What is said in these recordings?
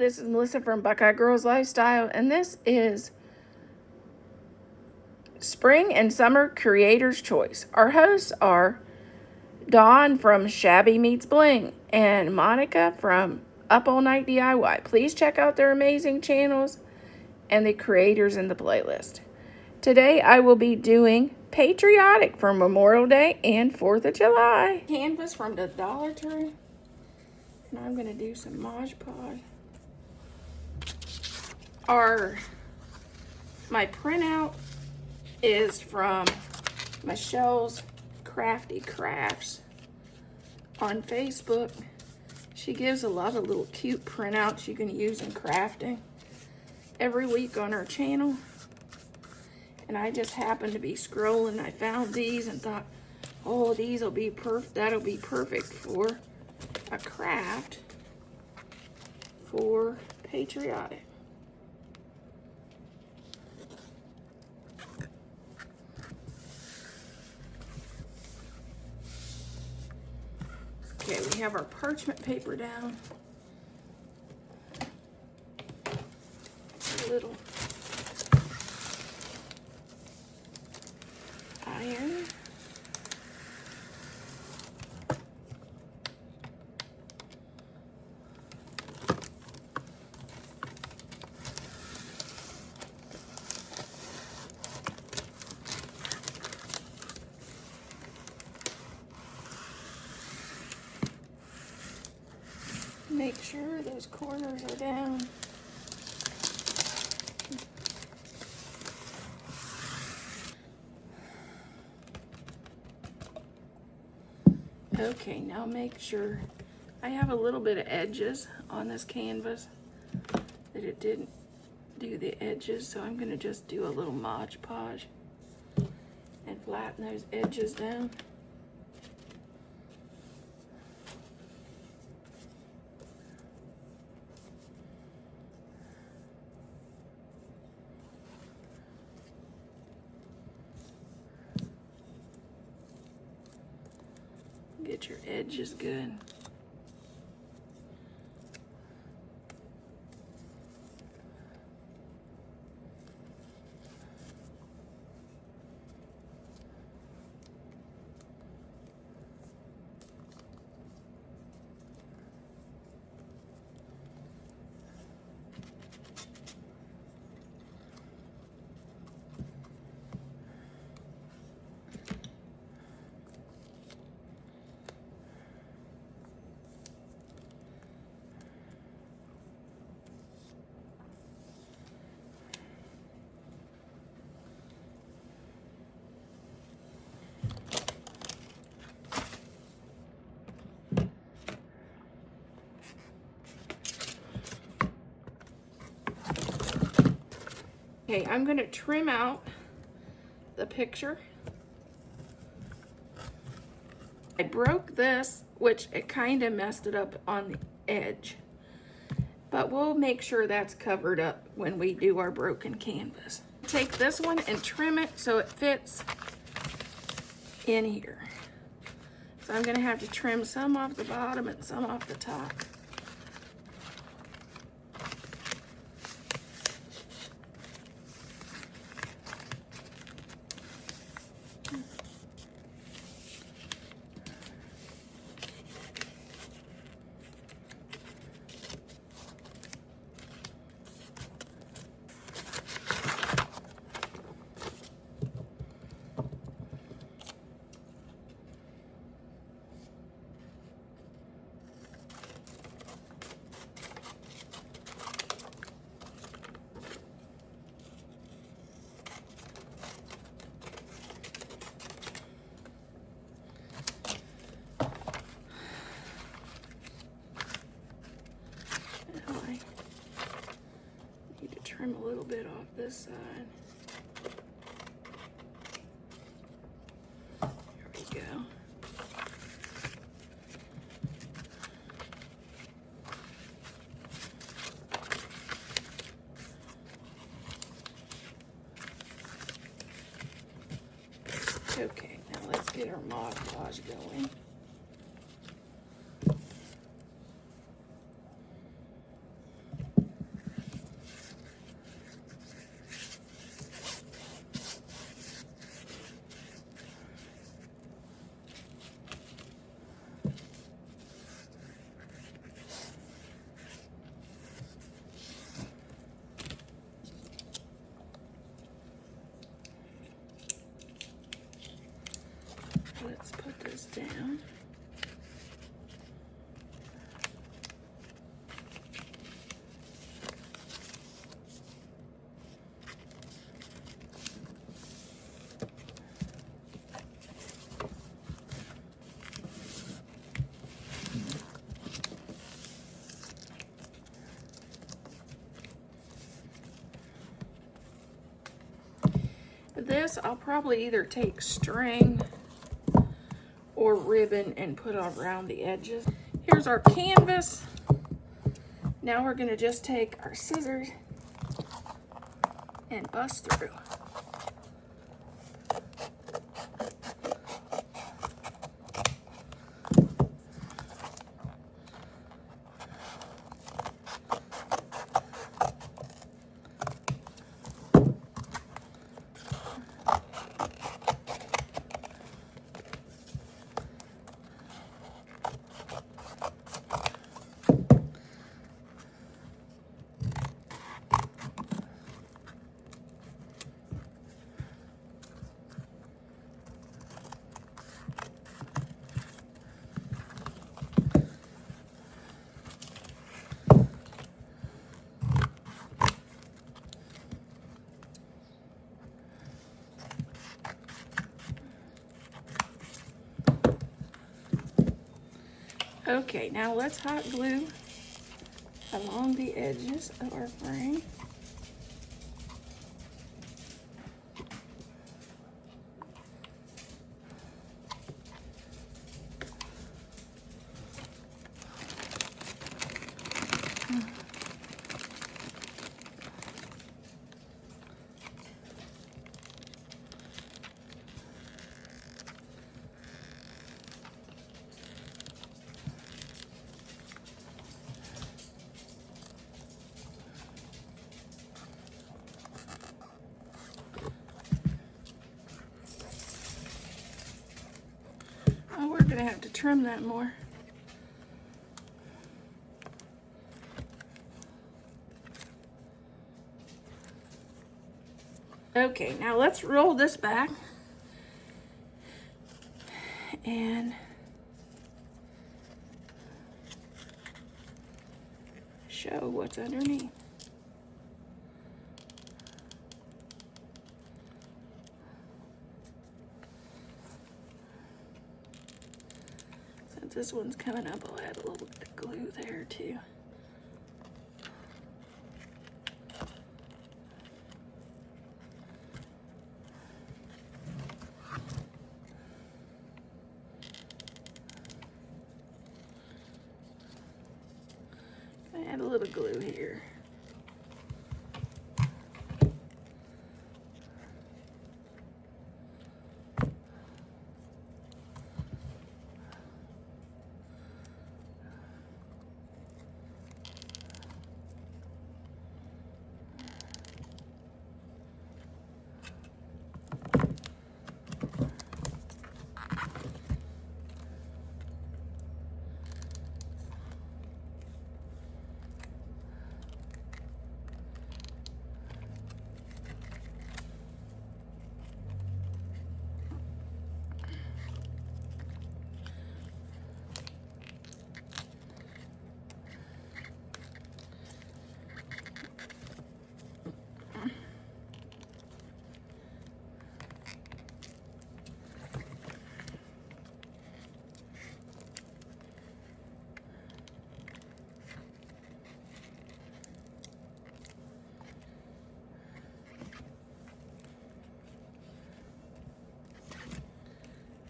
this is Melissa from Buckeye Girls Lifestyle, and this is Spring and Summer Creator's Choice. Our hosts are Dawn from Shabby Meets Bling and Monica from Up All Night DIY. Please check out their amazing channels and the creators in the playlist. Today I will be doing Patriotic for Memorial Day and 4th of July. Canvas from the Dollar Tree. And I'm going to do some Mod Podge. My printout is from Michelle's Crafty Crafts on Facebook. She gives a lot of little cute printouts you can use in crafting every week on her channel. And I just happened to be scrolling and I found these and thought, oh, these will be that'll be perfect for a craft for Patriotic. Okay, we have our parchment paper down. A little iron. Make sure those corners are down. Okay, now make sure I have a little bit of edges on this canvas that it didn't do the edges, so I'm going to just do a little Mod Podge and flatten those edges down. Get your edges good. Okay, I'm going to trim out the picture. I broke this, which it kind of messed it up on the edge. But we'll make sure that's covered up when we do our broken canvas. Take this one and trim it so it fits in here. So I'm going to have to trim some off the bottom and some off the top. Trim a little bit off this side. There we go. Okay, now let's get our Mod Podge going. this, I'll probably either take string or ribbon and put around the edges. Here's our canvas. Now we're gonna just take our scissors and bust through. Okay, now let's hot glue along the edges of our frame. Oh, we're gonna have to trim that more. Okay, now let's roll this back and show what's underneath. Since this one's coming up, I'll add a little bit of glue there too. Add a little glue here.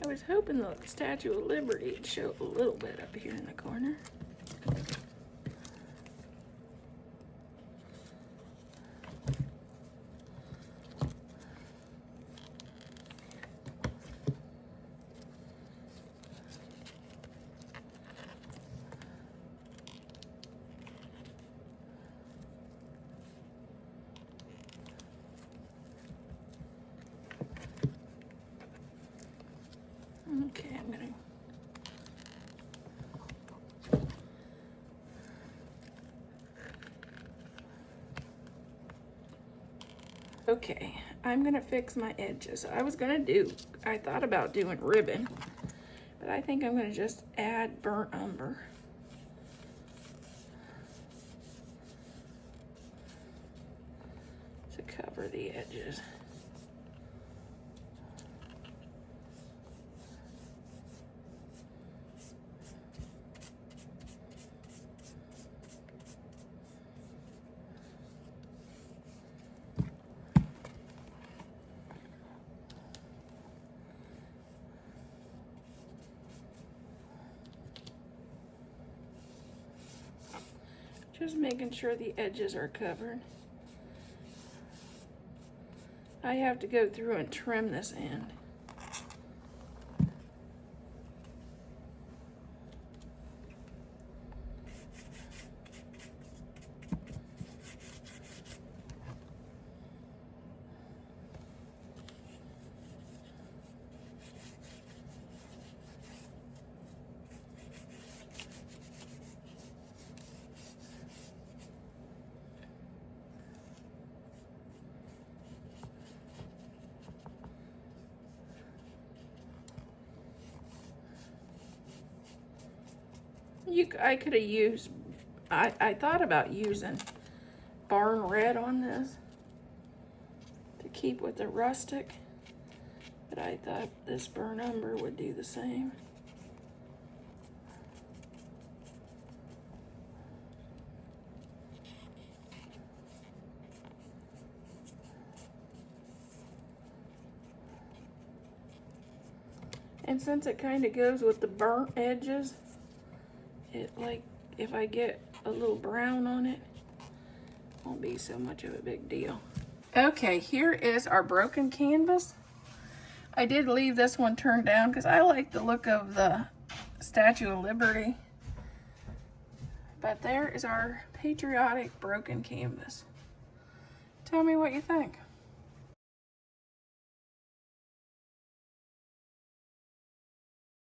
I was hoping the Statue of Liberty would show a little bit up here in the corner. Okay, I'm gonna okay, I'm gonna fix my edges. I thought about doing ribbon, but I think I'm gonna just add burnt umber. To cover the edges. Just making sure the edges are covered. I have to go through and trim this end. I could have used, I thought about using barn red on this to keep with the rustic, but I thought this burnt umber would do the same. And since it kind of goes with the burnt edges, it, like, if I get a little brown on it, won't be so much of a big deal. Okay, here is our broken canvas. I did leave this one turned down because I like the look of the Statue of Liberty. But there is our patriotic broken canvas. Tell me what you think.